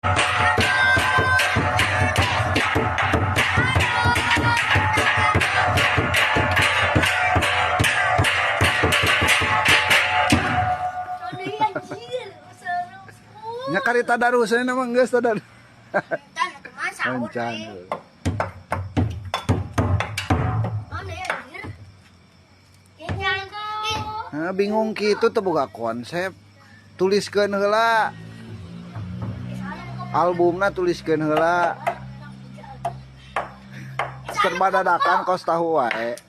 Nya kari tadarusnya nama geus tadar. Encan. Nah, bingung gitu teu boga konsep. Tuliskeun heula. Albumna tuliskeun heula. Serba dadakan kos tahu wae.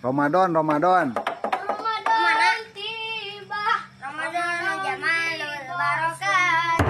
Ramadan tiba. Ramadan jamalul barokat.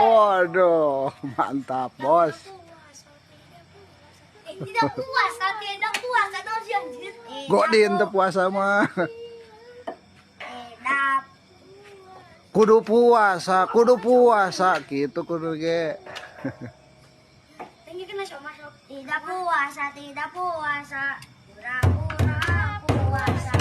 Waduh, mantap bos. Tidak puasa dong si anjir. Kok di ente puasa mah? Kudu puasa gitu kudu ge. Tidak puasa. Pura-pura puasa.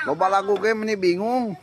Loba lagu ge meni bingung.